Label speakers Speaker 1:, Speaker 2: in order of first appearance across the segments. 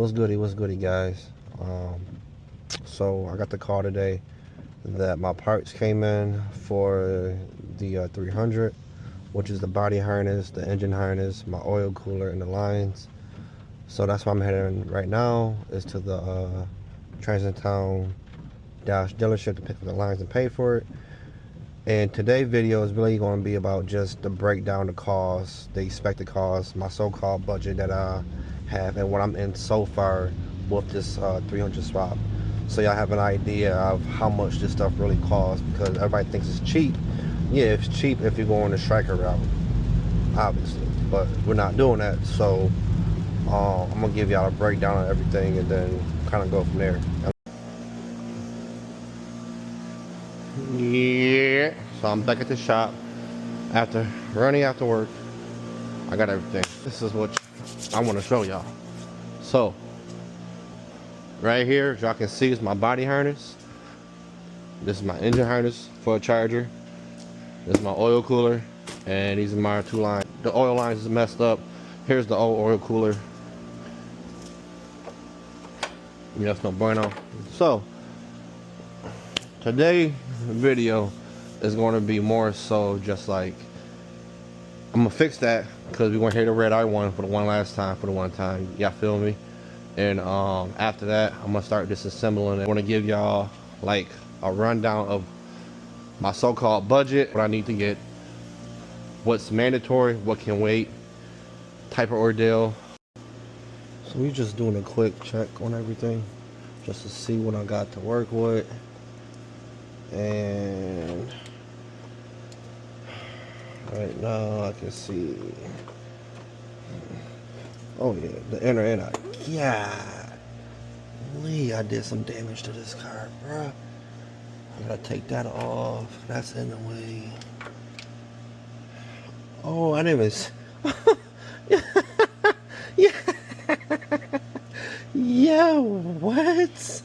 Speaker 1: What's goody, guys? So I got the call today that my parts came in for the 300, which is the body harness, the engine harness, my oil cooler, and the lines. So that's why I'm heading right now, is to the Transit Town Dodge dealership to pick up the lines and pay for it. And today's video is really going to be about just the breakdown, the costs, the expected costs, my so-called budget that I have, and what I'm in so far with this 300 swap. So y'all have an idea of how much this stuff really costs, because everybody thinks it's cheap. Yeah, it's cheap if you're going the striker route, obviously, but we're not doing that. So I'm gonna give y'all a breakdown of everything and then kind of go from there. Yeah, so I'm back at the shop after running after work. I got everything. This is what I want to show y'all. So right here, as y'all can see, is my body harness. This is my engine harness for a charger. This is my oil cooler, and these are my two lines. The oil lines is messed up. Here's the old oil cooler. That's no bueno. So today's video is going to be more so just like, I'm gonna fix that because we went here to red I one for the one time. Y'all feel me? And after that, I'm gonna start disassembling it. I want to give y'all like a rundown of my so-called budget, what I need to get, what's mandatory, what can wait, type of ordeal. So we just doing a quick check on everything just to see what I got to work with. And right now I can see, oh yeah, the inner end. I did some damage to this car, bruh. I gotta take that off. That's in the way. Oh, I didn't even. Yeah. Yeah, what?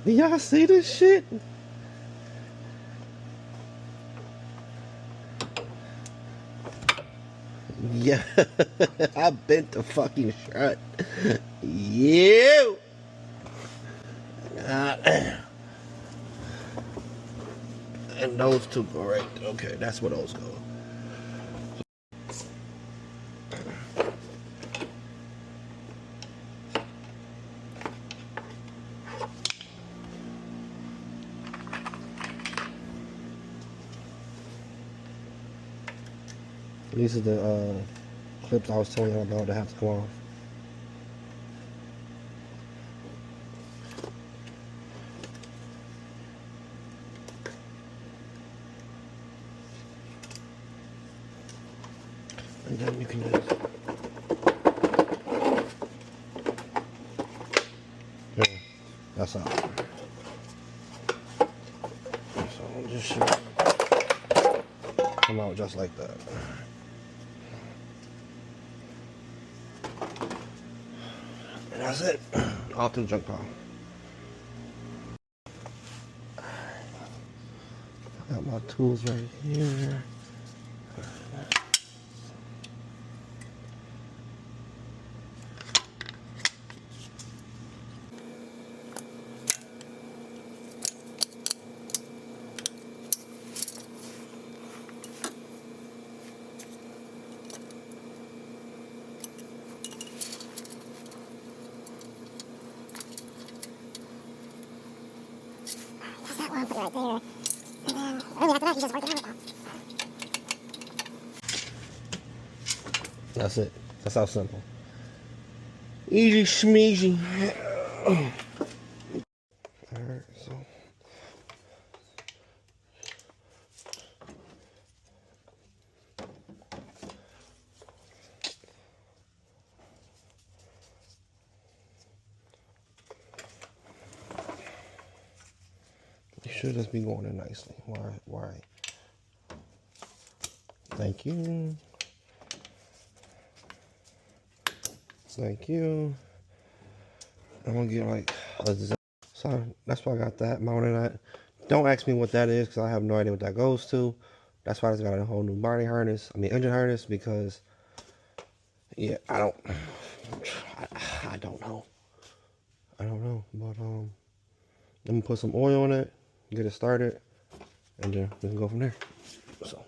Speaker 1: Y'all see this shit? Yeah, I bent the fucking shirt. You. And those two go right. Okay, that's where those go. These are the clips I was telling you about that have to come off. And then you can just, yeah, that's out. So just should come out just like that. And that's it. Off to the junk pile. I got my tools right here.
Speaker 2: Put it right there. And then really after that you just work it out with that.
Speaker 1: That's it. That's how simple. Easy schmeezy. Alright, so it should just be going in nicely. Why? Thank you. Thank you. I'm gonna get like a zip. So that's why I got that mounted at. Don't ask me what that is because I have no idea what that goes to. That's why I just got a whole new body harness. I mean engine harness, because yeah, I don't I don't know. I don't know, but let me put some oil on it, get it started, and then we can go from there. So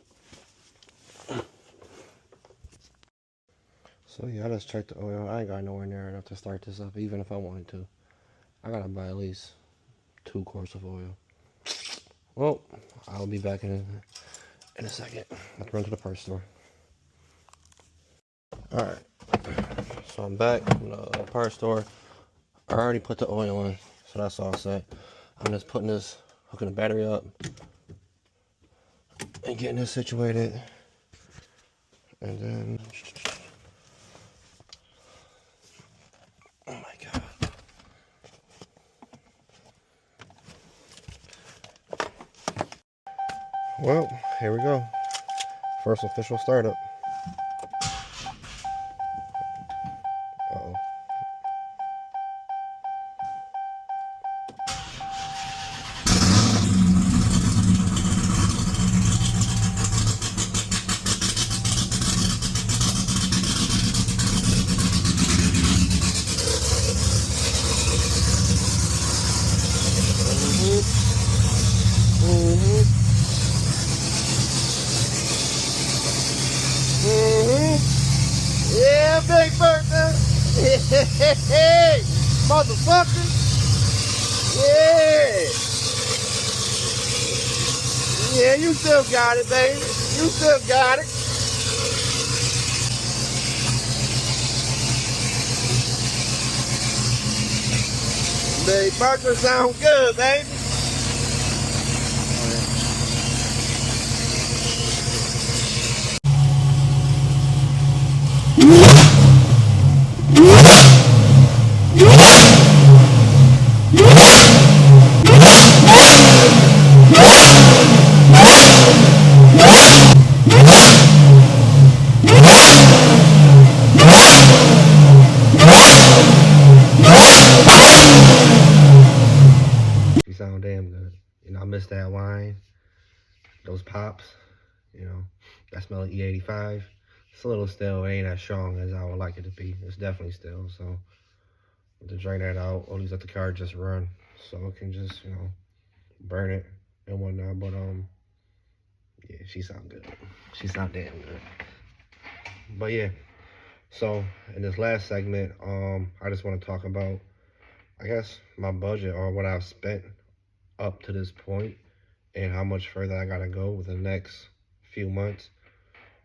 Speaker 1: yeah, I just checked the oil. I ain't got nowhere near enough to start this up, even if I wanted to. I gotta buy at least 2 quarts of oil. Well, I'll be back in a second. Let's run to the parts store. Alright, so I'm back from the parts store. I already put the oil in, so that's all set. I'm just putting this, hooking the battery up, and getting this situated. And then, oh my god. Well, here we go. First official startup. Uh-oh. Yeah, Big Bertha. Hey, motherfucker. Yeah. Yeah, you still got it, baby. You still got it. Big Bertha sound good, baby. She sound damn good. You know, I miss that wine, those pops. You know, that smell of E85. It's a little still. It ain't as strong as I would like it to be. It's definitely still. So, to drain that out, or at least let the car just run, so it can just, you know, burn it and whatnot. But yeah, she sound good. She sound damn good. But yeah, so in this last segment, I just want to talk about, I guess, my budget, or what I've spent up to this point, and how much further I gotta go within the next few months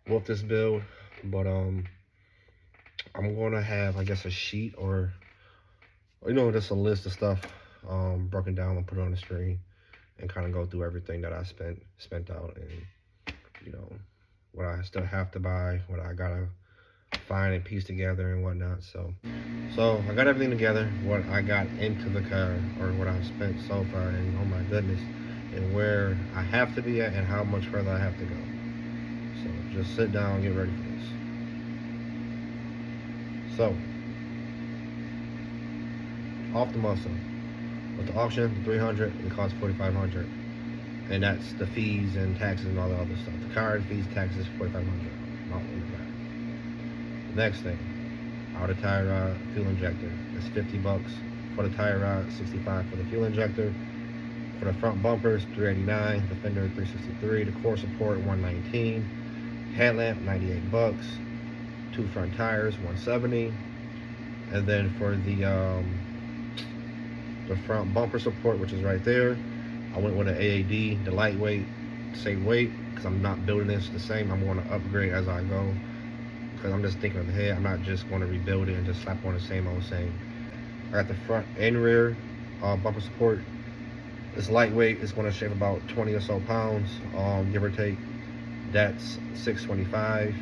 Speaker 1: with this build. But I'm gonna have, I guess, a sheet, or you know, just a list of stuff broken down and put it on the screen, and kind of go through everything that I spent out, and you know, what I still have to buy, what I gotta find and piece together and whatnot. So I got everything together, what I got into the car, or what I've spent so far, and oh my goodness, and where I have to be at, and how much further I have to go. So just sit down and get ready for this. So, off the muscle. With the auction, the 300, it costs 4,500, and that's the fees and taxes and all the other stuff. The card fees, taxes, 4,500. All in the car. Next thing, outer tire rod, fuel injector. It's 50 bucks for the tire rod, 65 for the fuel injector. For the front bumpers, 389. The fender, 363. The core support, 119. Headlamp, 98 bucks. 2 front tires, 170. And then for the front bumper support, which is right there, I went with an AAD, the lightweight, same weight, because I'm not building this the same. I'm going to upgrade as I go, because I'm just thinking ahead. I'm not just going to rebuild it and just slap on the same old same. I got the front and rear bumper support. It's lightweight. It's going to shave about 20 or so pounds, give or take. That's $625.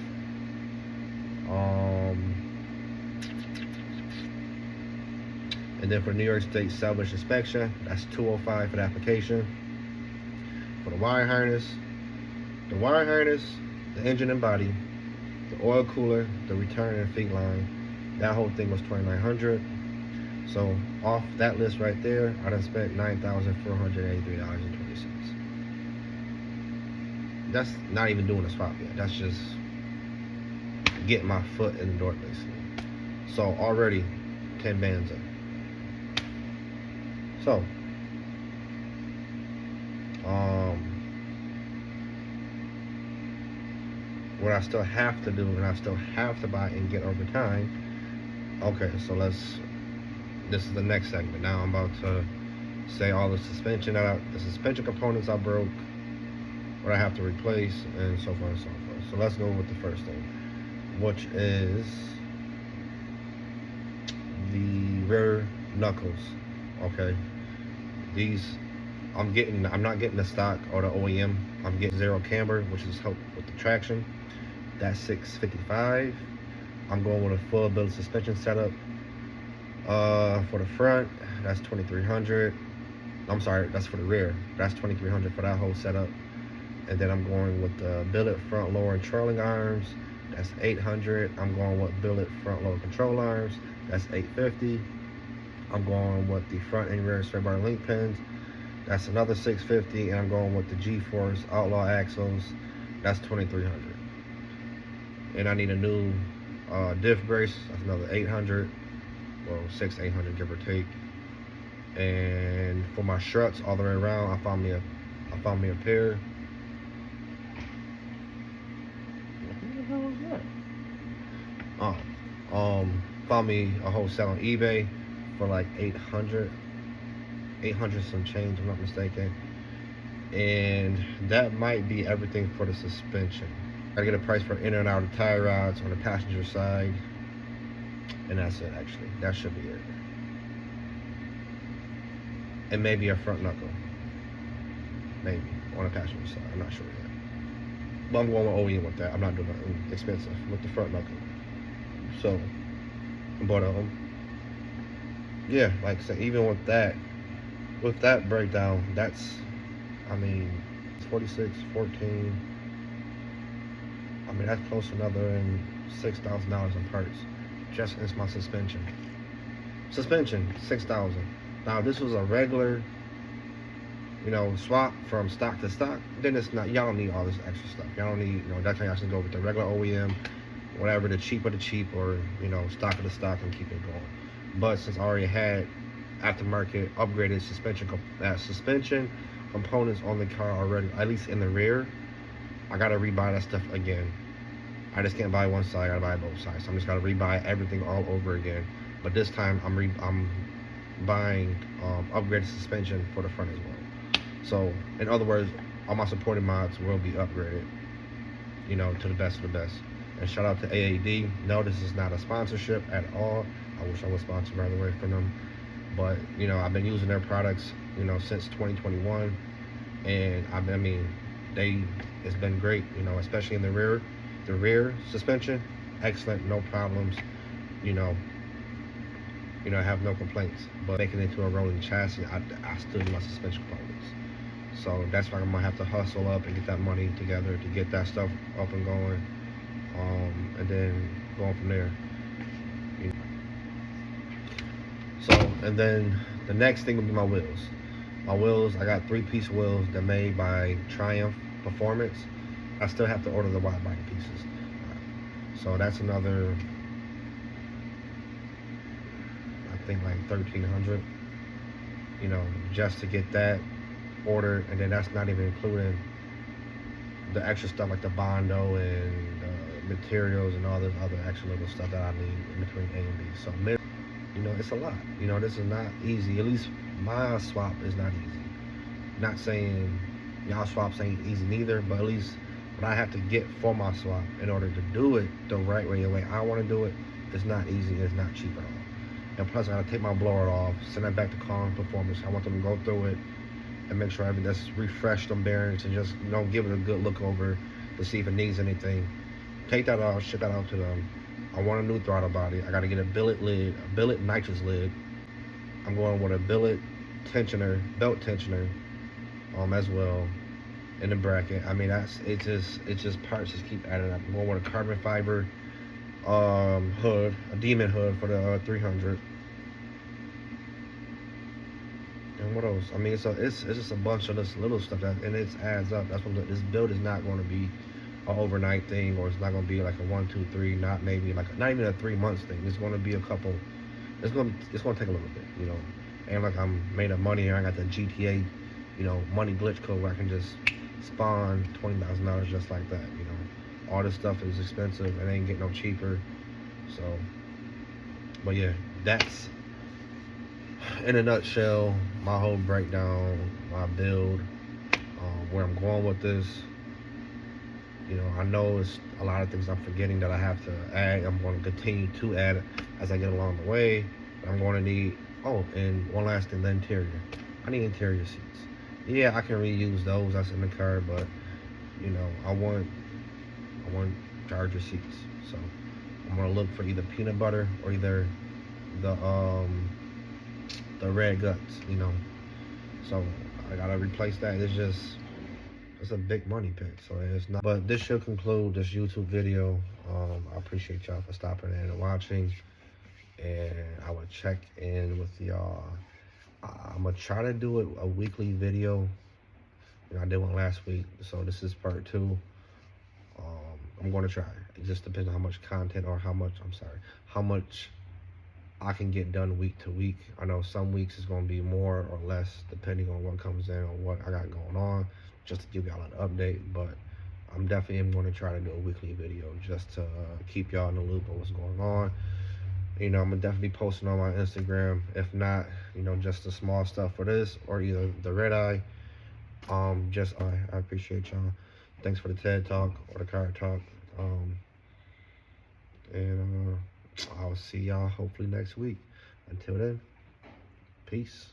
Speaker 1: And then for New York State salvage inspection, that's $205 for the application. For the wire harness, the engine and body, the oil cooler, the return and feed line, that whole thing was $2,900. So off that list right there, I done spent $9,483.20. That's not even doing the swap yet. That's just getting my foot in the door, basically. So already 10 bands in. So what I still have to do, and I still have to buy and get over time. Okay, so this is the next segment. Now I'm about to say all the suspension components I broke, what I have to replace, and so forth and so forth. So let's go with the first thing, which is the rear knuckles. Okay, these I'm not getting the stock or the OEM. I'm getting zero camber, which is help with the traction. That's $655. I'm going with a full billet suspension setup. For the front, that's $2,300. I'm sorry, that's for the rear. That's $2,300 for that whole setup. And then I'm going with the billet front lower and trailing arms. That's $800. I'm going with billet front lower control arms. That's $850. I'm going with the front and rear straight bar link pins. That's another $650. And I'm going with the G-Force Outlaw axles. That's $2,300. And I need a new diff brace. That's another $800. Well, $600-800 give or take. And for my struts all the way around, I found me a pair. What the hell is that? Found me a whole set on eBay for like 800 some change, if I'm not mistaken. And that might be everything for the suspension. I get a price for in and out of tie rods on the passenger side, and that's it. Actually, that should be it. And maybe a front knuckle, maybe on the passenger side. I'm not sure yet. But I'm going with OEM with that. I'm not doing nothing expensive with the front knuckle. So, but yeah, like I said, even with that breakdown, that's, I mean, it's 46, 14. I mean, that's close to another $6,000 in parts. Just as my suspension. Suspension, $6,000. Now, if this was a regular, swap from stock to stock, then it's not, y'all don't need all this extra stuff. Y'all don't need, that's why y'all should go with the regular OEM, whatever, the cheap of the cheap, or, stock of the stock, and keep it going. But since I already had aftermarket upgraded suspension components on the car already, at least in the rear, I gotta rebuy that stuff again. I just can't buy one side, I gotta buy both sides. So I'm just gotta rebuy everything all over again. But this time I'm buying upgraded suspension for the front as well. So in other words, all my supporting mods will be upgraded, to the best of the best. And shout out to AAD. No, this is not a sponsorship at all. I wish I was sponsored, by the way, from them. But I've been using their products, since 2021, and it's been great, especially in the rear suspension, excellent, no problems, I have no complaints. But making it into a rolling chassis, I still need my suspension components. So that's why I'm gonna have to hustle up and get that money together to get that stuff up and going, and then going from there. So, and then the next thing will be my wheels. My wheels, I got 3-piece wheels that made by Triumph Performance. I still have to order the wide body pieces. So that's another, I think like $1,300, just to get that ordered. And then that's not even including the extra stuff like the Bondo and materials and all this other extra little stuff that I need in between A and B. So, it's a lot. This is not easy. At least my swap is not easy. Not saying y'all swaps ain't easy neither, but at least what I have to get for my swap in order to do it the right way, the way I want to do it, it's not easy. It's not cheap at all. And plus, I gotta take my blower off, send that back to Car Performance. I want them to go through it and make sure everything, just refresh them bearings and just give it a good look over to see if it needs anything. Take that off, ship that out to them. I want a new throttle body. I gotta get a billet nitrous lid. I'm going with a billet tensioner, belt tensioner, as well, in the bracket. I mean, it's just parts just keep adding up. I'm going with a carbon fiber hood, a Demon hood for the 300. And what else? I mean, it's just a bunch of this little stuff and it adds up. That's what this build is not going to be an overnight thing, or it's not gonna be like a 1, 2, 3, not maybe like not even a 3 months thing. It's gonna be a couple. It's gonna take a little bit, you know. And like I'm made up money here. I got the GTA, money glitch code where I can just spawn $20,000 just like that. All this stuff is expensive. It ain't getting no cheaper. So, but yeah, that's in a nutshell my whole breakdown, my build, where I'm going with this. I know it's a lot of things I'm forgetting that I have to add. I'm going to continue to add as I get along the way. I'm going to need, oh, and one last thing, the interior. I need interior seats. Yeah, I can reuse those that's in the car, but I want charger seats. So I'm gonna look for either peanut butter or either the the red guts. So I gotta replace that. It's a big money pit, so it's not. But this should conclude this YouTube video. I appreciate y'all for stopping in and watching, and I will check in with y'all. I'm gonna try to do a weekly video. I did one last week, so this is part 2. I'm gonna try. It just depends on how much content or how much I can get done week to week. I know some weeks is gonna be more or less depending on what comes in or what I got going on, just to give y'all an update. But I'm definitely going to try to do a weekly video just to keep y'all in the loop of what's going on. I'm gonna definitely posting on my Instagram. If not, just the small stuff for this or either the red eye. I appreciate y'all. Thanks for the TED talk or the car talk. And I'll see y'all hopefully next week. Until then, peace.